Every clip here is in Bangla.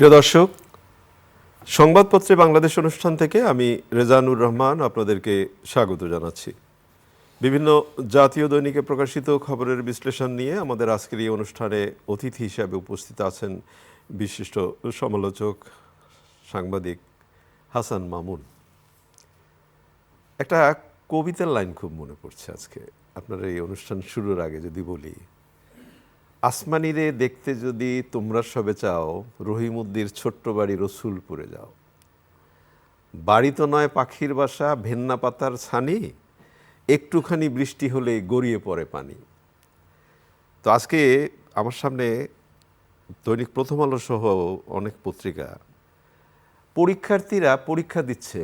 প্রিয় দর্শক, সংবাদপত্রে বাংলাদেশ অনুষ্ঠান থেকে আমি রেজানুর রহমান আপনাদেরকে স্বাগত জানাচ্ছি। বিভিন্ন জাতীয় দৈনিকে প্রকাশিত খবরের বিশ্লেষণ নিয়ে আমাদের আজকের এই অনুষ্ঠানে অতিথি হিসাবে উপস্থিত আছেন বিশিষ্ট সমালোচক সাংবাদিক হাসান মামুন। একটা কবিতার লাইন খুব মনে পড়ছে আজকে আপনার এই অনুষ্ঠান শুরুর আগে যদি বলি, আসমানিরে দেখতে যদি তোমরা সবে চাও, রহিমউদ্দির ছোট্ট বাড়ি রসুলপুরে যাও। বাড়ি তো নয় পাখির বাসা, ভেন্না পাতার ছানি, একটুখানি বৃষ্টি হলে গড়িয়ে পড়ে পানি। তো আজকে আমার সামনে দৈনিক প্রথম আলো সহ অনেক পত্রিকা, পরীক্ষার্থীরা পরীক্ষা দিচ্ছে,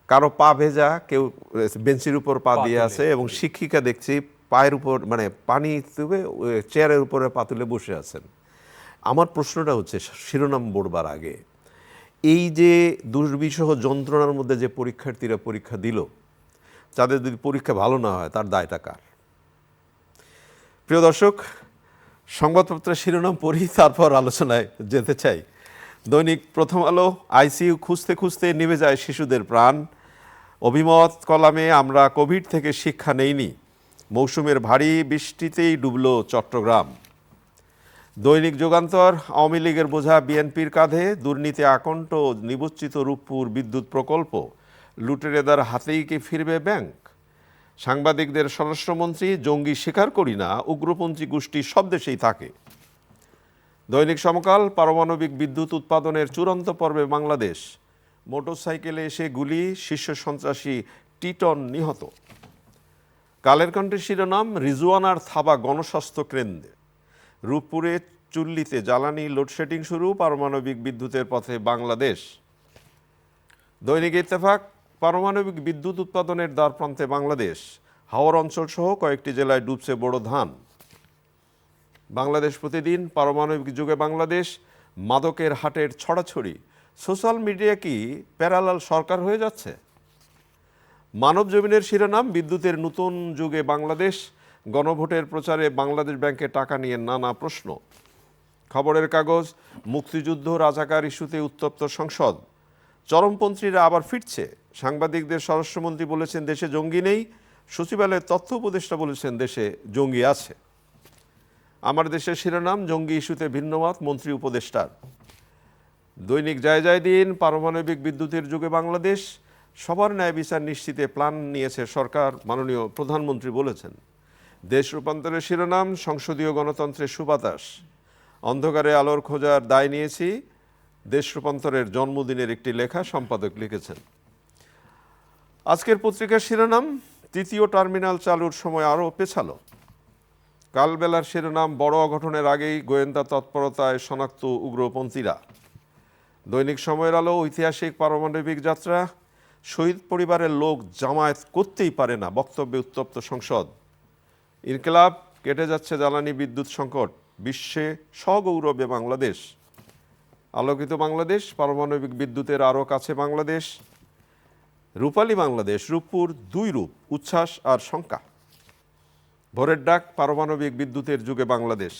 কারো পা ভেজা, কেউ বেঞ্চের উপর পা দিয়ে আছে, এবং শিক্ষিকা দেখছি পায়ের উপর মানে পানি তুলে চেয়ারের উপরে পা তুলে বসে আছেন। আমার প্রশ্নটা হচ্ছে, শিরোনাম পড়বার আগে, এই যে দুর্বিষহ যন্ত্রণার মধ্যে যে পরীক্ষার্থীরা পরীক্ষা দিল, তাদের যদি পরীক্ষা ভালো না হয় তার দায়টা কার? প্রিয় দর্শক, সংবাদপত্রের শিরোনাম পড়ি, তারপর আলোচনায় যেতে চাই। দৈনিক প্রথম আলো, আইসিইউ খুঁজতে খুঁজতে নিভে যায় শিশুদের প্রাণ। অভিমত কলামে, আমরা কোভিড থেকে শিক্ষা নেইনি, মৌসুমের ভারী বৃষ্টিতেই ডুবল চট্টগ্রাম। দৈনিক যুগান্তর, আওয়ামী লীগের বোঝা বিএনপির কাঁধে, দুর্নীতি আকণ্ঠ নিবজ্জিত রূপপুর বিদ্যুৎ প্রকল্প, লুটেরেদার হাতেই কি ফিরবে ব্যাংক? সাংবাদিকদের স্বরাষ্ট্রমন্ত্রী, জঙ্গি স্বীকার করি না, উগ্রপন্থী গোষ্ঠী সব দেশেই থাকে। দৈনিক সমকাল, পারমাণবিক বিদ্যুৎ উৎপাদনের চূড়ান্ত পর্বে বাংলাদেশ, মোটরসাইকেলে এসে গুলি, শীর্ষ সন্ত্রাসী টিটন নিহত। কালের কণ্ঠের শিরোনাম, রিজওয়ানার থাবা গণস্বাস্থ্য কেন্দ্রে, রূপপুরে চুল্লিতে জ্বালানি লোডশেডিং শুরু, পারমাণবিক বিদ্যুতের পথে বাংলাদেশ। দৈনিক ইত্তেফাক, পারমাণবিক বিদ্যুৎ উৎপাদনের দ্বারপ্রান্তে বাংলাদেশ, হাওর অঞ্চল সহ কয়েকটি জেলায় ডুবছে বড় ধান। বাংলাদেশ প্রতিদিন, পারমাণবিক যুগে বাংলাদেশ, মাদকের হাটের ছড়াছড়ি, সোশ্যাল মিডিয়া কি প্যারালাল সরকার হয়ে যাচ্ছে? মানব জমিনের শিরোনাম, বিদ্যুতের নতুন যুগে বাংলাদেশ, গণভোটের প্রচারে বাংলাদেশ ব্যাংকে টাকা নিয়ে নানা প্রশ্ন। খবরের কাগজ, মুক্তিযুদ্ধ রাজাকার ইস্যুতে উত্তপ্ত সংসদ, চরমপন্থীরা আবার ফিরছে, সাংবাদিকদের স্বরাষ্ট্রমন্ত্রী বলেছেন দেশে জঙ্গি নেই, সচিবালয়ের তথ্য উপদেষ্টা বলেছেন দেশে জঙ্গি আছে। আমার দেশের শিরোনাম, জঙ্গি ইস্যুতে ভিন্নমত মন্ত্রী উপদেষ্টার। দৈনিক যায় যায় দিন, পারমাণবিক বিদ্যুতের যুগে বাংলাদেশ, সবার ন্যায় বিচার নিশ্চিতে প্ল্যান নিয়েছে সরকার, মাননীয় প্রধানমন্ত্রী বলেছেন। দেশ রূপান্তরের শিরোনাম, সংসদীয় গণতন্ত্রের সুবাতাস, অন্ধকারে আলোর খোঁজার দায় নিয়েছি, দেশ রূপান্তরের জন্মদিনের একটি লেখা সম্পাদক লিখেছেন। আজকের পত্রিকার শিরোনাম, তৃতীয় টার্মিনাল চালুর সময় আরও পেছালো। কালবেলার শিরোনাম, বড় অঘটনের আগেই গোয়েন্দা তৎপরতায় শনাক্ত উগ্রপন্থীরা। দৈনিক সময়ের আলো, ঐতিহাসিক পারমাণবিক যাত্রা, শহীদ পরিবারের লোক জামায়াত করতেই পারে না, বক্তব্যে উত্তপ্ত সংসদ। ইনকিলাব, কেটে যাচ্ছে জ্বালানি বিদ্যুৎ সংকট, বিশ্বে স্বগৌরবে বাংলাদেশ। আলোকিত বাংলাদেশ, পারমাণবিক বিদ্যুতের আরও কাছে বাংলাদেশ। রূপালী বাংলাদেশ, রূপপুর দুই রূপ, উচ্ছ্বাস আর শঙ্কা। ভোরের ডাক, পারমাণবিক বিদ্যুতের যুগে বাংলাদেশ।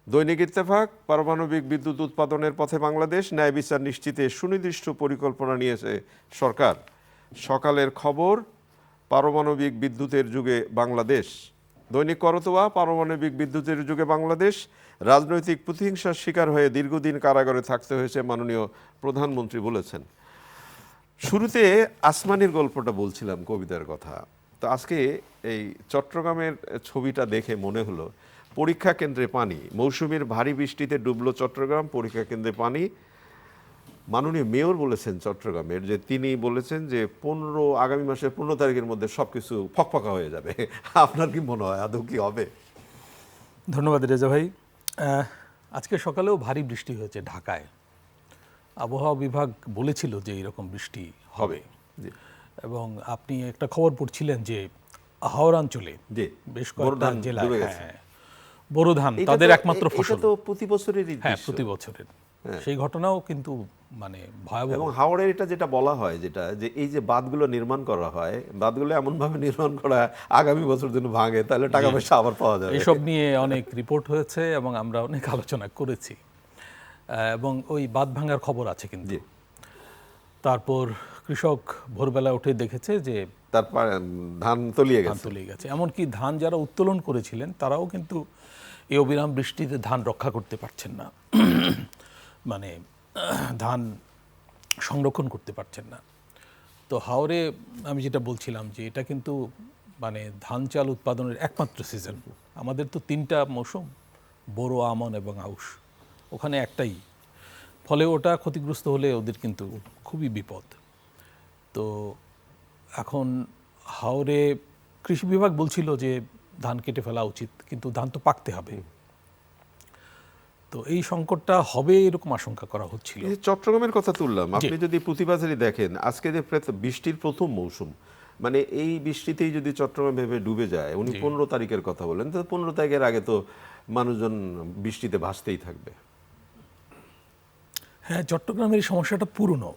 দৈনিক ইত্তেফাক, পারমাণবিক বিদ্যুৎ উৎপাদনের পথে বাংলাদেশ, ন্যায় বিচার নিশ্চিতে সুনির্দিষ্ট পরিকল্পনা নিয়েছে সরকার। সকালের খবর, পারমাণবিক বিদ্যুতের যুগে বাংলাদেশ। দৈনিক করতোয়া, পারমাণবিক বিদ্যুতের যুগে বাংলাদেশ, রাজনৈতিক প্রতিহিংসার শিকার হয়ে দীর্ঘদিন কারাগারে থাকতে হয়েছে, মাননীয় প্রধানমন্ত্রী বলেছেন। শুরুতে আসমানির গল্পটা বলছিলাম, কবিতার কথা। তো আজকে এই চট্টগ্রামের ছবিটা দেখে মনে হলো, পরীক্ষা কেন্দ্রে পানি, মৌসুমীর ভারী বৃষ্টিতে ডুবলো চট্টগ্রাম, পরীক্ষা কেন্দ্রে পানি। মাননীয় মেয়র বলেছেন চট্টগ্রামের, যে তিনি বলেছেন যে আগামী মাসের 15 তারিখের মধ্যে সব কিছু ফকফকা হয়ে যাবে। আপনার কি মনে হয় আদৌ কি হবে? ধন্যবাদ রেজা ভাই। আজকে সকালেও ভারী বৃষ্টি হয়েছে ঢাকায়। আবহাওয়া বিভাগ বলেছিল যে এরকম বৃষ্টি হবে, এবং আপনি একটা খবর পড়ছিলেন যে হাওড়াঞ্চলে বেশ কয়েকটা জেলায় বোরো ধান তাদের একমাত্র ফসল, তো প্রতি বছরেরই, হ্যাঁ প্রতি বছরের সেই ঘটনাও কিন্তু মানে ভয়াবহ। এবং হাওড়ের এটা যেটা বলা হয়, যেটা যে এই যে বাঁধগুলো নির্মাণ করা হয়, বাঁধগুলো এমনভাবে নির্মাণ করা আগামী বছর জন্য ভাঙে, তাহলে টাকা পয়সা আবার পাওয়া যাবে। এসব নিয়ে অনেক রিপোর্ট হয়েছে এবং আমরা অনেক আলোচনা করেছি। এবং ওই বাঁধ ভাঙার খবর আছে কিন্তু। জি। তারপর কৃষক ভোরবেলা উঠে দেখেছে যে তারপর ধান তলিয়ে ধান গেছে। তলিয়ে গেছে। এমনকি ধান যারা উত্তোলন করেছিলেন তারাও কিন্তু এই অবিরাম বৃষ্টিতে ধান রক্ষা করতে পারছেন না, মানে ধান সংরক্ষণ করতে পারছেন না। তো হাওরে আমি যেটা বলছিলাম যে এটা কিন্তু মানে ধান চাল উৎপাদনের একমাত্র সিজন। আমাদের তো 3টা মৌসুম, বোরো, আমন এবং আউশ, ওখানে একটাই। ফলে ওটা ক্ষতিগ্রস্ত হলে ওদের কিন্তু খুবই বিপদ। তো এখন হাওরে কৃষি বিভাগ বলছিল যে ধান কেটে ফেলা উচিত, কিন্তু ধান তো পাকতে হবে। তো এই সংকটটা হবে এরকম আশঙ্কা করা হচ্ছিল। এই যে চট্টগ্রামের কথা তুললাম, আপনি যদি প্রতিবাজারে দেখেন আজকে যে বৃষ্টির প্রথম মৌসুম, মানে এই বৃষ্টিতেই যদি চট্টগ্রাম ভেবে ডুবে যায়, উনি 15 তারিখের কথা বলেন, তো 15 তারিখের আগে তো মানুষজন বৃষ্টিতে ভাসতেই থাকবে। হ্যাঁ, চট্টগ্রামের এই সমস্যাটা পুরনো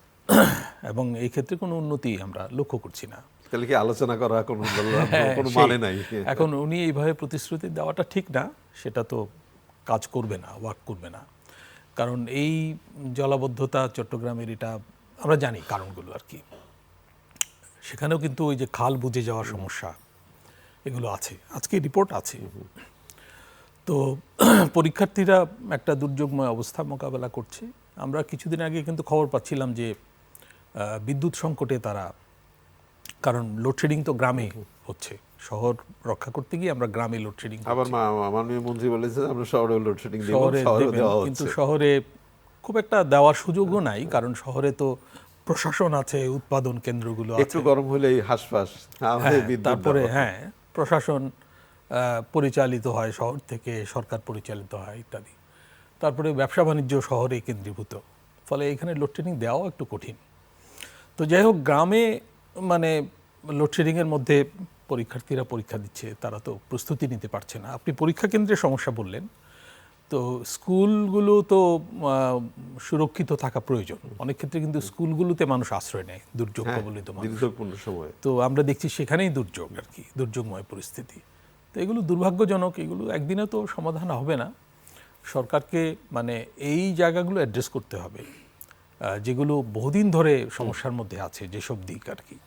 এবং এই ক্ষেত্রে কোনো উন্নতি আমরা লক্ষ্য করছি না। তাহলে কি আলোচনা করা কোনো মানে নাই? এখন উনি এইভাবে প্রতিশ্রুতি দেওয়াটা ঠিক না, সেটা তো কাজ করবে না, ওয়ার্ক করবে না। কারণ এই জলাবদ্ধতা চট্টগ্রামের, এটা আমরা জানি কারণগুলো আর কি। সেখানেও কিন্তু ওই যে খাল বুজে যাওয়ার সমস্যা, এগুলো আছে, আজকে রিপোর্ট আছে। তো পরীক্ষার্থীরা একটা দুর্যোগময় অবস্থা মোকাবেলা করছে। আমরা কিছুদিন আগে কিন্তু খবর পাচ্ছিলাম যে বিদ্যুৎ সংকটে তারা, কারণ লোডশেডিং তো গ্রামে হচ্ছে, শহর রক্ষা করতে গিয়ে আমরা গ্রামে লোডশেডিং আবার মাননীয় মন্ত্রী বলেছে আমরা শহরে লোডশেডিং দেব, শহরে শহরে দেবেন, দেওয়া কিন্তু হচ্ছে। শহরে খুব একটা দেওয়ার সুযোগও নাই, কারণ শহরে তো প্রশাসন আছে, উৎপাদন কেন্দ্রগুলো একটু আছে। গরম হলেই হাঁসফাঁস, আমাদের হ্যাঁ, বিদ্যুৎ তারপরে দাও। হ্যাঁ, প্রশাসন পরিচালিত হয় শহর থেকে, সরকার পরিচালিত হয় ইত্যাদি। তারপরে ব্যবসা বাণিজ্য শহরে কেন্দ্রীভূত, ফলে এখানে লোডশেডিং দেওয়াও একটু কঠিন। তো যাই হোক, গ্রামে মানে লোডশেডিংয়ের মধ্যে পরীক্ষার্থীরা পরীক্ষা দিচ্ছে, তারা তো প্রস্তুতি নিতে পারছে না। আপনি পরীক্ষা কেন্দ্রের সমস্যা বললেন, তো স্কুলগুলো তো সুরক্ষিত থাকা প্রয়োজন। অনেক ক্ষেত্রে কিন্তু স্কুলগুলোতে মানুষ আশ্রয় নেয় দুর্যোগ কবলিত মানুষ। দীর্ঘপূর্ণ সময় তো আমরা দেখছি সেখানেই দুর্যোগ আর কি, দুর্যোগময় পরিস্থিতি। তো এগুলো দুর্ভাগ্যজনক, এগুলো একদিনে তো সমাধান হবে না। সরকারকে মানে এই জায়গাগুলো অ্যাড্রেস করতে হবে, যেগুলো বহুদিন ধরে সমস্যার মধ্যে আছে, যেসব দিক আর কি।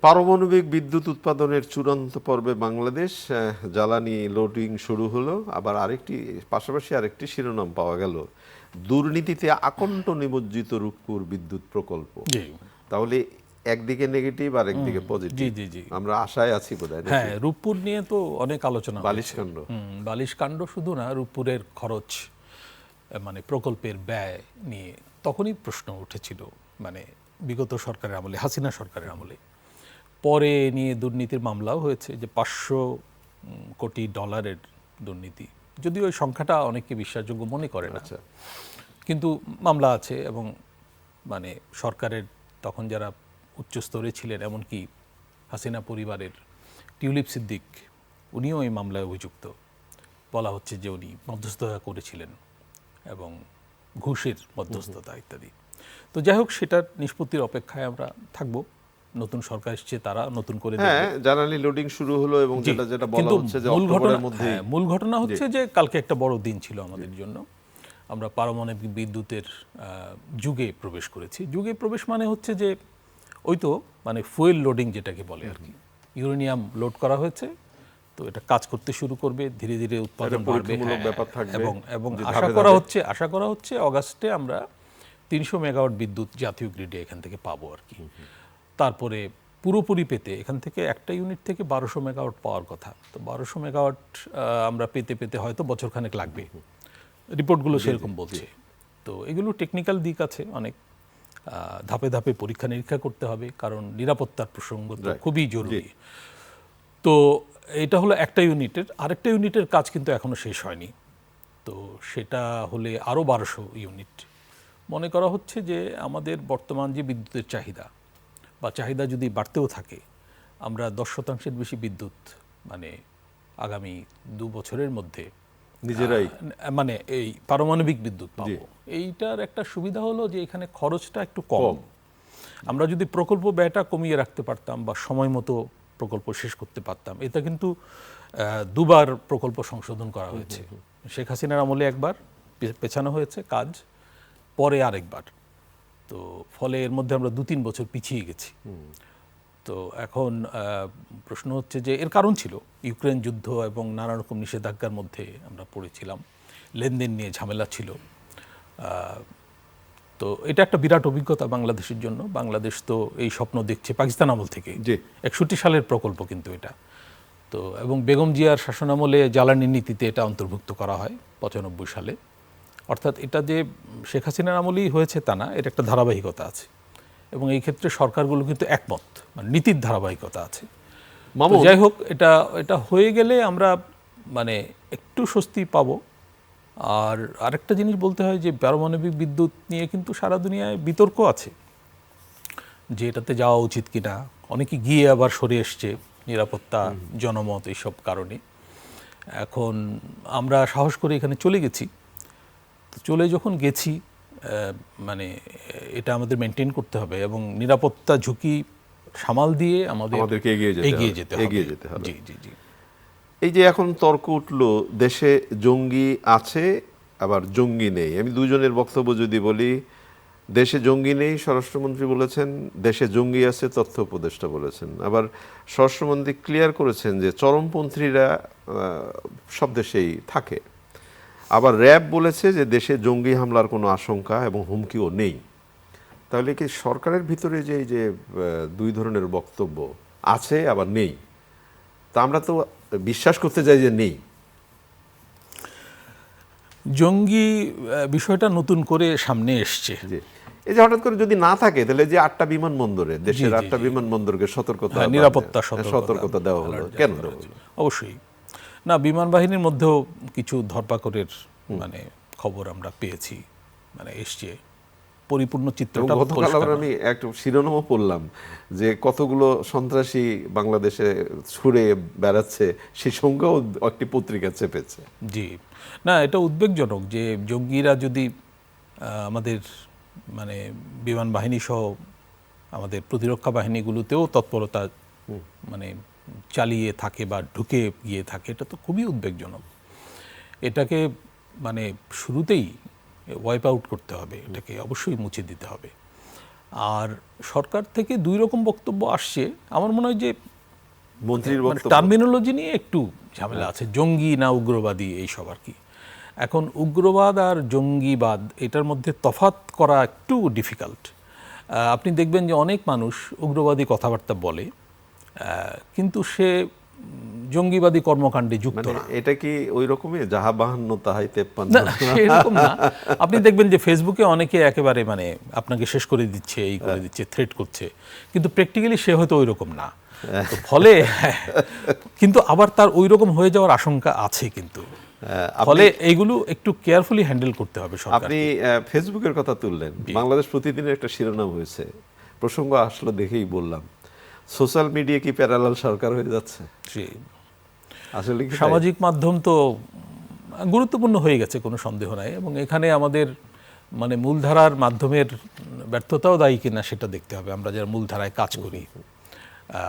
পারমাণবিক বিদ্যুৎ উৎপাদনের চূড়ান্ত পর্বে বাংলাদেশ, জ্বালানি লোডিং শুরু হলো। আবার পাশাপাশি আরেকটি শিরোনাম পাওয়া গেল, দুর্নীতিতে আকণ্ঠ নিমজ্জিত রূপপুর বিদ্যুৎ প্রকল্প। জি, তাহলে একদিকে নেগেটিভ আর একদিকে জি পজিটিভ। জি জি, আমরা আশায় আছি বোধহয়। হ্যাঁ, রূপপুর নিয়ে তো অনেক আলোচনা হয়েছে। বালিশকাণ্ড। বালিশকাণ্ড শুধু না, রূপপুরের খরচ, মানে প্রকল্পের ব্যয় নিয়ে তখনই প্রশ্ন উঠেছিল, মানে বিগত সরকারের আমলে, হাসিনা সরকারের আমলে। পরে নিয়ে দুর্নীতির মামলাও হয়েছে, যে 500 কোটি ডলারের দুর্নীতি, যদিও ওই সংখ্যাটা অনেকে বিশ্বাসযোগ্য মনে করে না, আচ্ছা, কিন্তু মামলা আছে। এবং মানে সরকারের তখন যারা উচ্চ স্তরে ছিলেন, এমনকি হাসিনা পরিবারের টিউলিপ সিদ্দিক, উনিও এই মামলায় অভিযুক্ত। বলা হচ্ছে যে উনি মধ্যস্থতা করেছিলেন এবং ঘুষের মধ্যস্থতা ইত্যাদি। তো যাই হোক, সেটার নিষ্পত্তির অপেক্ষায় আমরা থাকব। নতুন সরকার এসছে, তারা নতুন করে হ্যাঁ, জ্বালানি লোডিং শুরু হলো এবং যেটা বলা হচ্ছে যে অক্টোবরের মধ্যে। মূল ঘটনা হচ্ছে যে কালকে একটা বড় দিন ছিল আমাদের জন্য। আমরা পারমাণবিক বিদ্যুতের যুগে প্রবেশ করেছি। যুগে প্রবেশ মানে হচ্ছে যে ওই তো মানে ফুয়েল লোডিং যেটাকে বলে আর কি, ইউরেনিয়াম লোড করা হয়েছে, তো এটা কাজ করতে শুরু করবে, ধীরে ধীরে উৎপাদন বাড়বে, এবং আশা করা হচ্ছে অগাস্টে আমরা 300 মেগাওয়াট বিদ্যুৎ জাতীয় গ্রিডে এখান থেকে পাবো আর কি। তারপরে পুরোপুরি পেতে এখান থেকে একটা ইউনিট থেকে 1200 মেগাওয়াট পাওয়ার কথা। তো 1200 মেগাওয়াট আমরা পেতে হয়তো বছরখানেক লাগবে, রিপোর্টগুলো সেরকম বলছে। তো এগুলো টেকনিক্যাল দিক আছে অনেক, ধাপে ধাপে পরীক্ষা নিরীক্ষা করতে হবে, কারণ নিরাপত্তার প্রসঙ্গ তো খুবই জরুরি। তো এটা হলো একটা ইউনিটের। আরেকটা ইউনিটের কাজ কিন্তু এখনো শেষ হয়নি, তো সেটা হলে আরও 1200 ইউনিট। মনে করা হচ্ছে যে আমাদের বর্তমান যে বিদ্যুতের চাহিদা, বা চাহিদা যদি বাড়তেও থাকে, আমরা 10% বেশি বিদ্যুৎ মানে আগামী 2 বছরের মধ্যে নিজেরাই মানে এই পারমাণবিক বিদ্যুৎ পাবো। এইটার একটা সুবিধা হলো যে এখানে খরচটা একটু কম। আমরা যদি প্রকল্প ব্যয়টা কমিয়ে রাখতে পারতাম বা সময় মতো প্রকল্প শেষ করতে পারতাম। এটা কিন্তু 2বার প্রকল্প সংশোধন করা হয়েছে, শেখ হাসিনার আমলে একবার, পেছানো হয়েছে কাজ, পরে আরেকবার। তো ফলে এর মধ্যে আমরা 2-3 বছর পিছিয়ে গেছি। তো এখন প্রশ্ন হচ্ছে যে এর কারণ ছিল ইউক্রেন যুদ্ধ এবং নানা রকম নিষেধাজ্ঞার মধ্যে আমরা পড়েছিলাম, লেনদেন নিয়ে ঝামেলা ছিল। তো এটা একটা বিরাট অভিজ্ঞতা বাংলাদেশের জন্য। বাংলাদেশ তো এই স্বপ্ন দেখছে পাকিস্তান আমল থেকে, 61 সালের প্রকল্প কিন্তু এটা। তো এবং বেগম জিয়ার শাসনামলে জ্বালানি নীতিতে এটা অন্তর্ভুক্ত করা হয় 95 সালে। অর্থাৎ এটা যে শেখ হাসিনার আমলেই হয়েছে তা না, এর একটা ধারাবাহিকতা আছে এবং এই ক্ষেত্রে সরকারগুলো কিন্তু একমত, মানে নীতির ধারাবাহিকতা আছে। তো যাই হোক, এটা হয়ে গেলে আমরা মানে একটু স্বস্তি পাবো। আর আরেকটা জিনিস বলতে হয় যে পারমাণবিক বিদ্যুৎ নিয়ে কিন্তু সারা দুনিয়ায় বিতর্ক আছে যে এটাতে যাওয়া উচিত কিনা। অনেকে গিয়ে আবার সরে এসছে, নিরাপত্তা, জনমত, এইসব কারণে। এখন আমরা সাহস করে এখানে চলে গেছি। তো চলে যখন গেছি, মানে এটা আমাদের মেনটেন করতে হবে এবং নিরাপত্তা ঝুঁকি সামাল দিয়ে আমাদেরকে এগিয়ে যেতে হবে। জি জি জি। এই যে এখন তর্ক উঠলো দেশে জঙ্গি আছে আবার জঙ্গি নেই, আমি দুজনের বক্তব্য যদি বলি, দেশে জঙ্গি নেই স্বরাষ্ট্রমন্ত্রী বলেছেন, দেশে জঙ্গি আছে তথ্য উপদেষ্টা বলেছেন। আবার স্বরাষ্ট্রমন্ত্রী ক্লিয়ার করেছেন যে চরমপন্থীরা সব দেশেই থাকে। আবার র্যাব বলেছে যে দেশে জঙ্গি হামলার কোনো আশঙ্কা এবং হুমকিও নেই। তাহলে কি সরকারের ভিতরে যে এই যে দুই ধরনের বক্তব্য আছে আবার নেই, তা আমরা তো বিশ্বাস করতে চাই যে নেই। জঙ্গি বিষয়টা নতুন করে সামনে এসছে। এই যে হঠাৎ করে যদি না থাকে তাহলে যে 8টা বিমানবন্দরে, দেশের 8টা বিমানবন্দরকে সতর্কতা দেওয়া হলো কেন? অবশ্যই না, বিমান বাহিনীর মধ্যেও কিছু ধরপাকড়ের মানে খবর আমরা পেয়েছি, মানে এসছে, পরিপূর্ণ চিত্রটা। গতকাল আমি একটা শিরোনামও পড়লাম যে কতগুলো সন্ত্রাসী বাংলাদেশে ছুড়ে বেড়াচ্ছে, সেই সংখ্যাও একটি পত্রিকা চেপেছে। জি, না, এটা উদ্বেগজনক যে জঙ্গিরা যদি আমাদের মানে বিমান বাহিনী সহ আমাদের প্রতিরক্ষা বাহিনীগুলোতেও তৎপরতা মানে চালিয়ে থাকে বা ঢুকে গিয়ে থাকে, এটা তো খুবই উদ্বেগজনক। এটাকে মানে শুরুতেই ওয়াইপ আউট করতে হবে, এটাকে অবশ্যই মুছে দিতে হবে। আর সরকার থেকে দুই রকম বক্তব্য আসছে। আমার মনে হয় যে মন্ত্রীর টার্মিনোলজি নিয়ে একটু ঝামেলা আছে, জঙ্গি না উগ্রবাদী এইসব আর কি। এখন উগ্রবাদ আর জঙ্গিবাদ এটার মধ্যে তফাৎ করা একটু ডিফিকাল্ট। আপনি দেখবেন যে অনেক মানুষ উগ্রবাদী কথাবার্তা বলে কিন্তু সে জঙ্গিবাদী কর্মকাণ্ডে যুক্ত না। এটা কি ওই রকমই যাহা বাহান্ন তাহাই 53? না, সেরকম না। আপনি দেখবেন যে ফেসবুকে অনেকে একেবারে মানে আপনাকে শেষ করে দিচ্ছে, এই করে দিচ্ছে, থ্রেট করছে, কিন্তু প্র্যাকটিক্যালি সে হয়তো ওই রকম না। ফলে কিন্তু আবার তার ওই রকম হয়ে যাওয়ার আশঙ্কা আছে, কিন্তু ফলে এইগুলো একটু কেয়ারফুলি হ্যান্ডেল করতে হবে সরকার। আপনি ফেসবুকের কথা তুললেন, বাংলাদেশ প্রতিদিনের একটা শিরোনাম হয়েছে, প্রসঙ্গ আসলো দেখেই বললাম, সোশ্যাল মিডিয়া কি প্যারালাল সরকার হয়ে যাচ্ছে? আসলে সামাজিক মাধ্যম তো গুরুত্বপূর্ণ হয়ে গেছে, কোনো সন্দেহ নাই, এবং এখানে আমাদের মানে মূলধারার মাধ্যমের ব্যর্থতাও দায়ী কিনা সেটা দেখতে হবে। আমরা যারা মূলধারায় কাজ করি,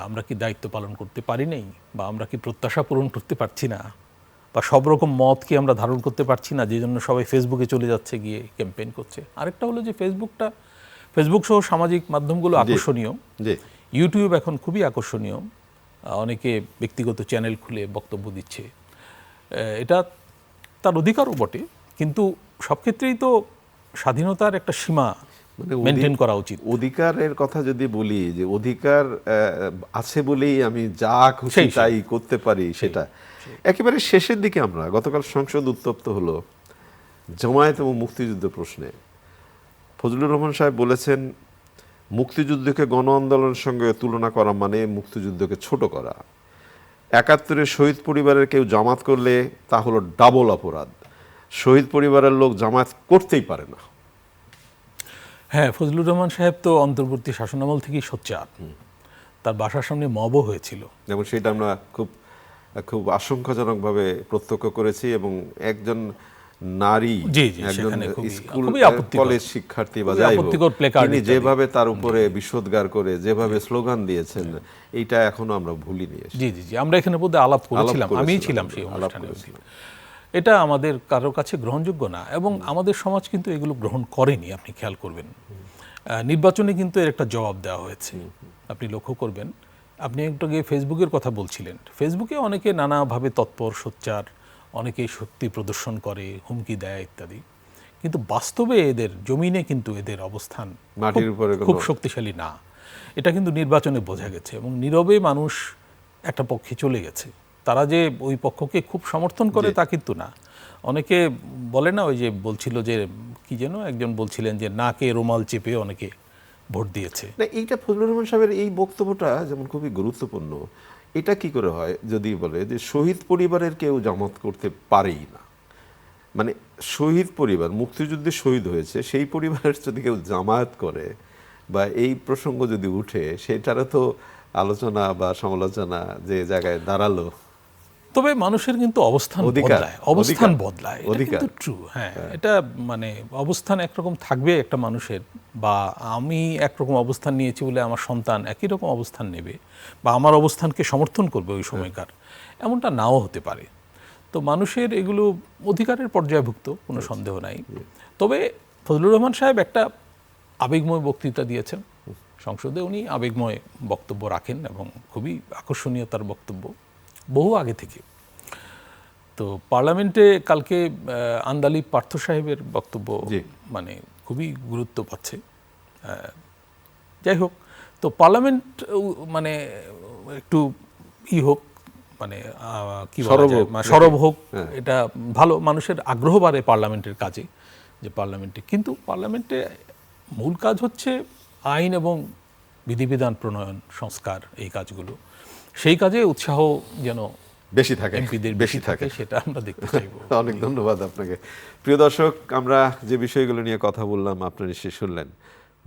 আমরা কি দায়িত্ব পালন করতে পারি নাই, বা আমরা কি প্রত্যাশা পূরণ করতে পারছি না, বা সব রকম মত কি আমরা ধারণ করতে পারছি না, যে জন্য সবাই ফেসবুকে চলে যাচ্ছে, গিয়ে ক্যাম্পেইন করছে। আরেকটা হলো যে ফেসবুক সহ সামাজিক মাধ্যমগুলো আকর্ষণীয়। ইউটিউব এখন খুবই আকর্ষণীয়, অনেকে ব্যক্তিগত চ্যানেল খুলে বক্তব্য দিচ্ছে, এটা তার অধিকারও বটে, কিন্তু সব ক্ষেত্রেই তো স্বাধীনতার একটা সীমা মেনটেন করা উচিত। অধিকারের কথা যদি বলি, যে অধিকার আছে বলেই আমি যা খুশি তাই করতে পারি, সেটা একেবারে শেষের দিকে আমরা গতকাল সংসদ উত্তপ্ত হলো জামায়াত এবং মুক্তিযুদ্ধ প্রশ্নে। ফজলুর রহমান সাহেব বলেছেন, মুক্তিযুদ্ধকে গণ আন্দোলনের সঙ্গে তুলনা করা মানে মুক্তিযুদ্ধকে ছোট করা। ৭১-এর শহীদ পরিবারের কেউ জামাত করলে তা হলো ডাবল অপরাধ। শহীদ পরিবারের লোক জামাত করতেই পারে না। হ্যাঁ, ফজলুর রহমান সাহেব তো অন্তর্বর্তী শাসনামল থেকেই সোচ্চার, তার বাসার সামনে মবও হয়েছিল, যেমন সেটা আমরা খুব আশঙ্কাজনকভাবে প্রত্যক্ষ করেছি, এবং একজন নারী, একজন স্কুল কলেজ শিক্ষার্থী বা যাই হোক, তিনি যেভাবে তার উপরে বিষোদ্গার করে যেভাবে স্লোগান দিয়েছেন, এইটা এখনো আমরা ভুলিনি। জি জি জি, আমরা এখানে বোধহয় আলাপ করেছিলাম, আমিই ছিলাম সেই অনুষ্ঠানে। এটা আমাদের কারো কাছে গ্রহণযোগ্য না, এবং আমাদের সমাজ কিন্তু এগুলো গ্রহণ করেনি। আপনি খেয়াল করবেন নির্বাচনে কিন্তু এর একটা জবাব দেওয়া হয়েছে, আপনি লক্ষ্য করবেন। আপনি একটু আগে ফেসবুকের কথা বলছিলেন, ফেসবুকে অনেকে নানাভাবে তৎপর সোচ্চার, অনেকে শক্তি প্রদর্শন করে, হুমকি দেয় ইত্যাদি, কিন্তু বাস্তবে এদের জমিনে কিন্তু এদের অবস্থান মাটির উপরে খুব শক্তিশালী না। এটা কিন্তু নির্বাচনে বোঝা গেছে, এবং নীরবে মানুষ একটা পক্ষে চলে গেছে। তারা যে ওই পক্ষকে খুব সমর্থন করে তা কিন্তু না। অনেকে বলে না, ওই যে বলছিল যে কি যেন একজন বলছিলেন যে নাকে রুমাল চেপে অনেকে ভোট দিয়েছে। না, এইটা ফজলুর রহমান সাহেবের এই বক্তব্যটা যেমন খুবই গুরুত্বপূর্ণ। এটা কি করে হয় যদি বলে যে শহীদ পরিবারের কেউ জামাত করতে পারেই না, মানে শহীদ পরিবার, মুক্তিযুদ্ধে শহীদ হয়েছে সেই পরিবারের যদি কেউ জামায়াত করে বা এই প্রসঙ্গ যদি উঠে, সেটারও তো আলোচনা বা সমালোচনা যে জায়গায় দাঁড়ালো। তবে মানুষের কিন্তু অবস্থান বদলায়, অবস্থান বদলায়, এটা কিন্তু ট্রু। হ্যাঁ, এটা মানে অবস্থান একরকম থাকবে একটা মানুষের, বা আমি একরকম অবস্থান নিয়েছি বলে আমার সন্তান একই রকম অবস্থান নেবে, বা আমার অবস্থানকে সমর্থন করবে ওই সময়কার, এমনটা নাও হতে পারে। তো মানুষের এগুলো অধিকারের পর্যায়ভুক্ত, কোনো সন্দেহ নাই। তবে ফজলুর রহমান সাহেব একটা আবেগময় বক্তৃতা দিয়েছেন সংসদে। উনি আবেগময় বক্তব্য রাখেন এবং খুবই আকর্ষণীয় তার বক্তব্য, বহু আগে থেকে। তো পার্লামেন্টে কালকে আন্দালিব পার্থ সাহেবের বক্তব্য মানে খুবই গুরুত্ব পাচ্ছে। যাই হোক, তো পার্লামেন্ট মানে একটু হোক, মানে কি বলা যায়, সরব হোক, এটা ভালো। মানুষের আগ্রহ বাড়ে পার্লামেন্টের কাজে, যে পার্লামেন্টে, কিন্তু পার্লামেন্টে মূল কাজ হচ্ছে আইন এবং বিধিবিধান প্রণয়ন, সংস্কার, এই কাজগুলো। সেই কাজে উৎসাহ যেন বেশি থাকে, এমপিদের বেশি থাকে, সেটা আমরা দেখতে চাইব। অনেক ধন্যবাদ আপনাকে। প্রিয় দর্শক, আমরা যে বিষয়গুলো নিয়ে কথা বললাম আপনারা নিশ্চয়ই শুনলেন।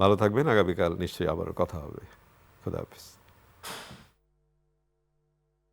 ভালো থাকবেন, আগামীকাল নিশ্চয়ই আবারও কথা হবে। খুদা হাফেজ।